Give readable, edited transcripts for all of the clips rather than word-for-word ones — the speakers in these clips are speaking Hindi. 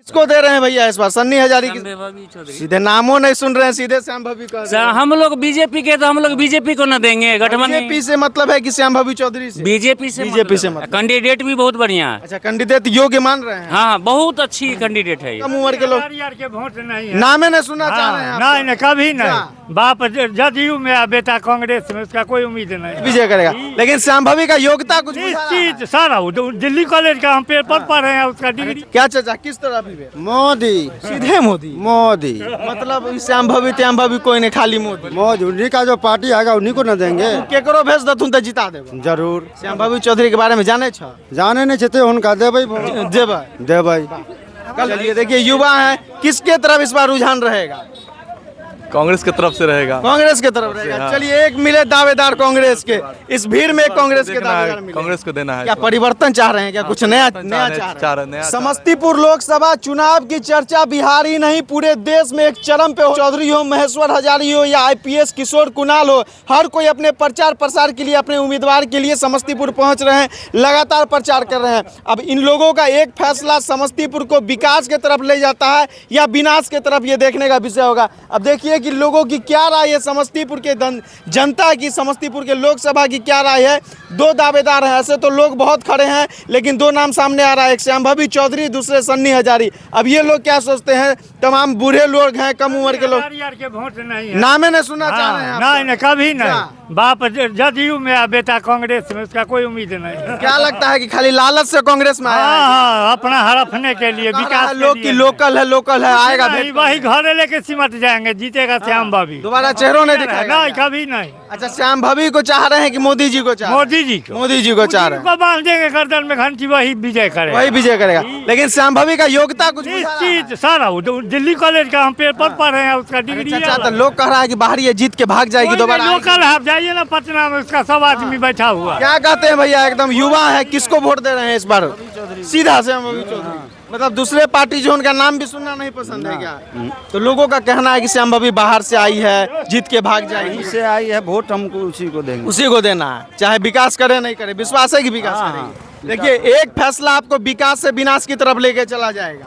किसको दे रहे हैं भैया इस बार? सन्नी हजारी की? सीधे नामों नहीं सुन रहे हैं, सीधे श्याम भवी कह रहे हैं। हम लोग बीजेपी के, तो हम लोग बीजेपी को न देंगे। गठबंधन बीजेपी से मतलब है कि श्याम भवी चौधरी से? बीजेपी से मतलब कैंडिडेट भी बहुत बढ़िया है। अच्छा, कैंडिडेट योग्य मान रहे हैं? हाँ, बहुत अच्छी कैंडिडेट है। कम उम्र के लोग के वोट नहीं है। नामे नहीं सुनना चाह रहे हैं? नहीं नहीं, कभी नहीं। बाप जदयू में आ, बेटा कांग्रेस में, उसका कोई उम्मीद नहीं। विजय करेगा, लेकिन श्याम भवी का योग्यता कुछ चीज सारा दिल्ली कॉलेज का हम पेपर पढ़ रहे हैं, उसका डिग्री। क्या चाचा किस तरह भी? मोदी, सीधे मोदी। मोदी मतलब श्याम भवी त्याम भवी कोई नहीं, खाली मोदी। मोदी उन्हीं का जो पार्टी आएगा उन्हीं को न देंगे। केकरो भेज दथुन तो जिता देबो जरूर। श्याम भवी चौधरी के बारे में जाने छ? जाने नहीं चाहते उनका देबै देबै। चलिए देखिए, युवा है, किसके तरफ इस बार रुझान रहेगा? कांग्रेस की तरफ से रहेगा। कांग्रेस की तरफ रहेगा। हाँ। चलिए, एक मिले दावेदार कांग्रेस के, इस भीड़ में कांग्रेस के दावेदार मिले। कांग्रेस को देना है। क्या परिवर्तन चाह रहे हैं? क्या कुछ नया चाह रहे हैं? समस्तीपुर लोकसभा चुनाव की चर्चा बिहार ही नहीं पूरे देश में एक चरम पे हो। चौधरी हो, महेश्वर हजारी हो या IPS किशोर कुणाल हो, हर कोई अपने प्रचार प्रसार के लिए, अपने उम्मीदवार के लिए समस्तीपुर पहुंच रहे हैं, लगातार प्रचार कर रहे हैं। अब इन लोगों का एक फैसला समस्तीपुर को विकास के तरफ ले जाता है या विनाश के तरफ, ये देखने का विषय होगा। अब देखिए कि लोगों की क्या राय है, समस्तीपुर के जनता की, समस्तीपुर के लोकसभा की क्या राय है। दो दावेदार हैं, ऐसे तो लोग बहुत खड़े हैं, लेकिन दो नाम सामने आ रहा है, एक श्याम भवी चौधरी, दूसरे सन्नी हजारी। अब ये लोग क्या सोचते हैं? तमाम बूढ़े लोग हैं, कम उम्र के लोग, के वोट नहीं है। नामे नहीं सुनना चाह रहे हैं? नहीं नहीं, कभी नहीं। बाप जदयू में आ, बेटा कांग्रेस में, उसका कोई उम्मीद नहीं। क्या लगता है कि खाली लालच से कांग्रेस में आया है? हाँ, अपना हड़पने के लिए, विकास लोग की लोकल है आएगा वही घर लेके सिमट जाएंगे, जीतेगा श्याम भवी। दोबारा चेहरों नहीं दिखाएगा? नहीं, कभी नहीं। अच्छा, श्याम भवी को चाह रहे हैं कि मोदी जी को चाह रहे हैं? मोदी जी को चाह रहे हैं। बांध देंगे गर्दन में घंटी, वही विजय करेगा। वही विजय करेगा, लेकिन श्याम भवी का योग्यता कुछ चीज सारा दिल्ली कॉलेज का हम पेपर पढ़ रहे हैं, उसका डिग्री। अच्छा, तो लोग कह रहा है कि बाहर ये जीत के भाग जाएगी दोबारा। लोकल आप जाइए ना पटना में, उसका सब आदमी बैठा हुआ। क्या कहते हैं भैया? एकदम युवा है, किसको वोट दे रहे हैं इस बार? सीधा श्याम भवी चौधरी। मतलब दूसरे पार्टी जो उनका नाम भी सुनना नहीं पसंद है क्या? तो लोगों का कहना है कि श्याम भवी बाहर से आई है, जीत के भाग जाएगी। से आई है, वोट हमको उसी को देंगे। उसी को देना है, चाहे विकास करे नहीं करे, विश्वास है कि विकास करेगी। देखिए, एक फैसला आपको विकास से विनाश की तरफ लेके चला जाएगा,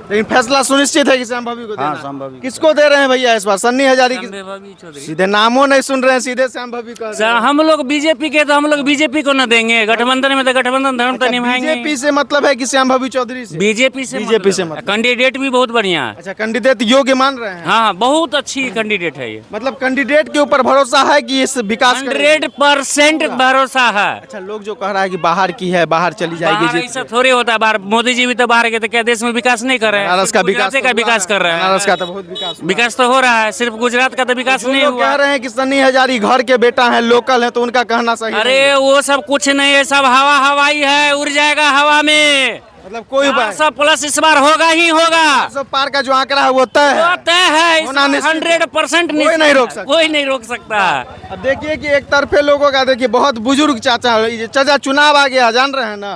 लेकिन फैसला सुनिश्चित है कि श्याम भवी को देना है। किसको दे रहे हैं भैया इस बार? सन्नी हजारी की? सीधे नामों नहीं सुन रहे हैं, सीधे श्याम भवी कह रहे हैं। हम लोग बीजेपी के, तो हम लोग बीजेपी को न देंगे। गठबंधन में तो गठबंधन धर्म तो निभाएंगे। बीजेपी से मतलब है कि श्याम भवी चौधरी से? बीजेपी से मतलब कैंडिडेट भी बहुत बढ़िया है। अच्छा, कैंडिडेट योग्य मान रहे हैं? हाँ, बहुत अच्छी कैंडिडेट है ये। मतलब कैंडिडेट के ऊपर भरोसा है कि इस विकास 100% भरोसा है। अच्छा, लोग जो कह रहा है कि बाहर की है, बाहर चली जाएगी, ऐसा थोड़ी होता है। बाहर मोदी जी भी तो बाहर गए, तो क्या देश में विकास नहीं कर रहे हैं? बनारस का विकास कर रहे हैं। बनारस का तो बहुत विकास तो हो रहा है, सिर्फ गुजरात का तो विकास नहीं हुआ। कह रहे हैं कि सन्नी हजारी घर के बेटा है, लोकल है, तो उनका कहना सही? अरे वो सब कुछ नहीं है, सब हवाई है, उड़ जाएगा हवा में। मतलब कोई सब प्लस इस बार होगा ही होगा। सब पार का जो आंकड़ा है वो तय है, 100% कोई नहीं रोक सकता। कोई नहीं रोक सकता। अब देखिए कि एक तरफे लोगों का, देखिए बहुत बुजुर्ग चाचा चुनाव आ गया, जान रहे हैं ना?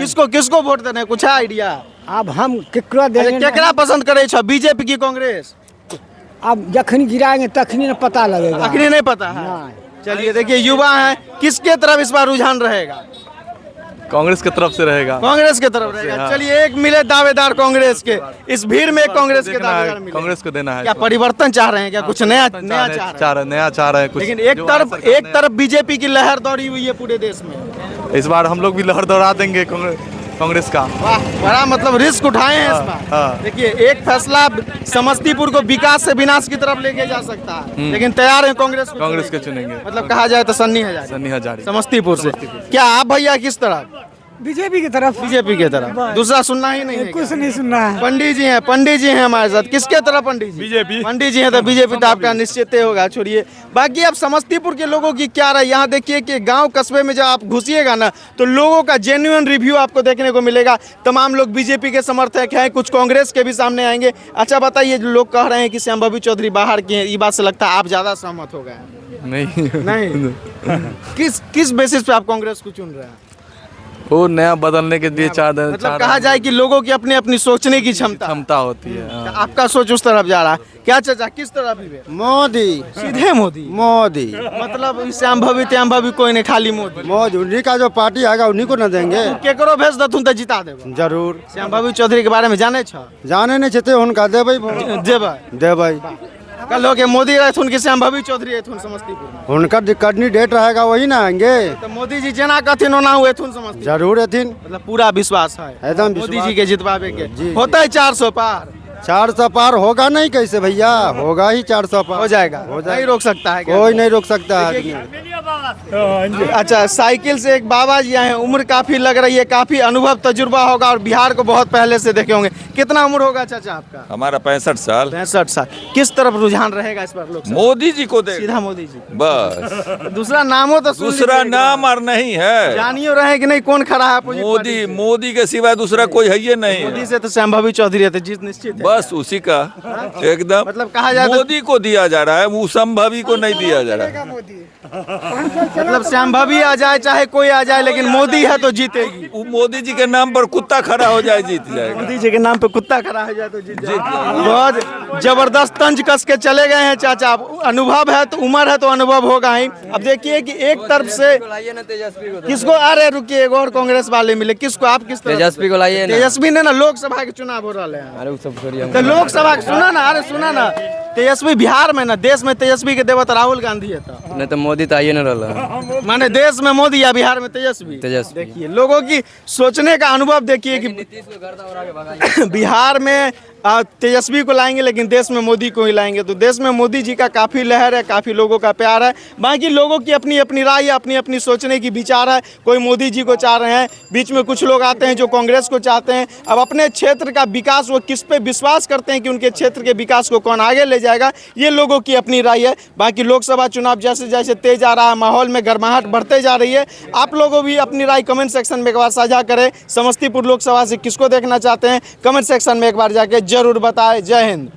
किसको वोट देने, कुछ है आइडिया? अब हम केकरा देंगे? केकरा पसंद करे छ, बीजेपी की कांग्रेस? अब जखनी गिराएंगे तखनी न पता लगेगा। अखनी नहीं पता है। चलिए देखिए, युवा है, किसके तरफ इस बार रुझान रहेगा? कांग्रेस की तरफ से रहेगा। कांग्रेस की तरफ रहेगा। चलिए, एक मिले दावेदार कांग्रेस के, इस भीड़ में कांग्रेस के दावेदार मिले। कांग्रेस को देना है। क्या परिवर्तन चाह रहे हैं? क्या कुछ नया चाह रहे हैं? लेकिन एक तरफ बीजेपी की लहर दौड़ी हुई है पूरे देश में। इस बार हम लोग भी लहर दौड़ा देंगे कांग्रेस का। वाह, बड़ा मतलब रिस्क उठाए हैं इस बार। देखिए, एक फैसला समस्तीपुर को विकास से विनाश की तरफ लेके जा सकता है, लेकिन तैयार है कांग्रेस को चुनेंगे। मतलब कहा जाए तो सन्नी हजारी समस्तीपुर से। क्या आप भैया किस तरफ? बीजेपी की तरफ। बीजेपी की तरफ, दूसरा सुनना ही नहीं है? कुछ नहीं सुनना है। पंडित जी हैं हमारे साथ। किसके तरफ पंडित जी? बीजेपी। पंडित जी हैं तो बीजेपी तो आपका निश्चित होगा। छोड़िए, बाकी अब समस्तीपुर के लोगों की क्या राय? यहाँ देखिए कि गांव कस्बे में जब आप घुसिएगा ना, तो लोगों का जेन्युइन रिव्यू आपको देखने को मिलेगा। तमाम लोग बीजेपी के समर्थक हैं, कुछ कांग्रेस के भी सामने आएंगे। अच्छा बताइए, जो लोग कह रहे हैं कि श्याम भवी चौधरी बाहर के हैं, ये बात से लगता है आप ज्यादा सहमत हो गए? नहीं किस बेसिस पे आप कांग्रेस को चुन रहे हैं? वो नया बदलने के लिए मतलब कहा जाए कि लोगों की अपनी अपनी सोचने की क्षमता होती है। हाँ। आपका सोच उस तरफ जा रहा है क्या चाचा, किस तरफ ही बे? मोदी सीधे मोदी। मोदी मतलब श्याम भवी त्याम भवी कोई नहीं, खाली मोदी। मोदी उन्हीं का जो पार्टी आएगा उन्हीं को न देंगे। केकरो भेज दथुन तो जिता देबो जरूर। श्याम भवी चौधरी के बारे में जाने छ? जाने नहीं चाहते उनका देबै भोट। देबै देबै। कल लोग मोदी रहथुन कि श्याम भवी चौधरी रहथुन समस्तीपुर में? उनका कैंडिडेट रहेगा वही ना आएंगे। तो मोदी जी जेना कहथिन ओना हुएथुन समस्तीपुर? जरूर एथिन। मतलब पूरा विश्वास है एकदम मोदी जी के जितवावे के। जी। होता है 400 पार? 400 पार होगा नहीं कैसे भैया, होगा ही 400 पार। हो जाएगा, हो जाएगा। नहीं रोक सकता है क्या? कोई नहीं रोक सकता है। अच्छा, साइकिल से एक बाबा जी आए हैं, उम्र काफी लग रही है, काफी अनुभव तजुर्बा होगा और बिहार को बहुत पहले से देखे होंगे। कितना उम्र होगा चाचा आपका? हमारा 65 साल। 65 साल। किस तरफ रुझान रहेगा इस बार लोग? मोदी जी को दे सीधा मोदी जी। बस। दूसरा नामो तो सुन दूसरा लीजिए। नाम और नहीं है। जानियो रहे कि नहीं कौन खड़ा है अपोजिट पार्टी मोदी, से? मोदी के सिवा दूसरा कोई है ही नहीं। मोदी से तो श्याम भवी चौधरी रहते, जीत निश्चित है। बस उसी का एकदम। मतलब कहा जाए तो- मोदी को दिया जा रहा है, वो संभवी को नहीं दिया जा रहा है। मतलब श्याम भवी आ जाए चाहे कोई आ जाए, लेकिन मोदी है तो जीतेगी। वो मोदी जी के नाम पर कुत्ता खड़ा हो जाए जीत जाएगा। मोदी जी के नाम पे कुत्ता खड़ा हो जाए तो जीत जाएगा। बहुत जबरदस्त तंज कस के चले गए हैं चाचा। अनुभव है तो उम्र है तो अनुभव होगा ही। अब देखिए कि एक तरफ से किसको, अरे रुकिए, एक और कांग्रेस वाले मिले, किसको आप किस तरफ? तेजस्वी को लाइए ना। तेजस्वी ने ना लोकसभा के चुनाव हो रहे हैं। अरे वो सब छोड़िए। तो लोकसभा सुना ना, अरे सुना ना, तेजस्वी बिहार में ना, देश में तेजस्वी के देवता राहुल गांधी है तो नहीं तो मोदी तो आइए ना रहा। माने देश में मोदी या बिहार में तेजस्वी? तेजस्वी। देखिए लोगों की सोचने का अनुभव देखिए कि बिहार में तेजस्वी को लाएंगे लेकिन देश में मोदी को ही लाएंगे। तो देश में मोदी जी का काफ़ी लहर है, काफ़ी लोगों का प्यार है। बाकी लोगों की अपनी अपनी राय है, अपनी अपनी सोचने की विचार है। कोई मोदी जी को चाह रहे हैं, बीच में कुछ लोग आते हैं जो कांग्रेस को चाहते हैं। अब अपने क्षेत्र का विकास वो किस पे विश्वास करते हैं कि उनके क्षेत्र के विकास को कौन आगे ले जाएगा, ये लोगों की अपनी राय है। बाकी लोकसभा चुनाव जैसे जैसे तेज आ रहा है, माहौल में गर्माहट बढ़ते जा रही है। आप लोगों भी अपनी राय कमेंट सेक्शन में एक बार साझा करें। समस्तीपुर लोकसभा से किसको देखना चाहते हैं कमेंट सेक्शन में एक बार जाके जरूर बताएं। जय हिंद।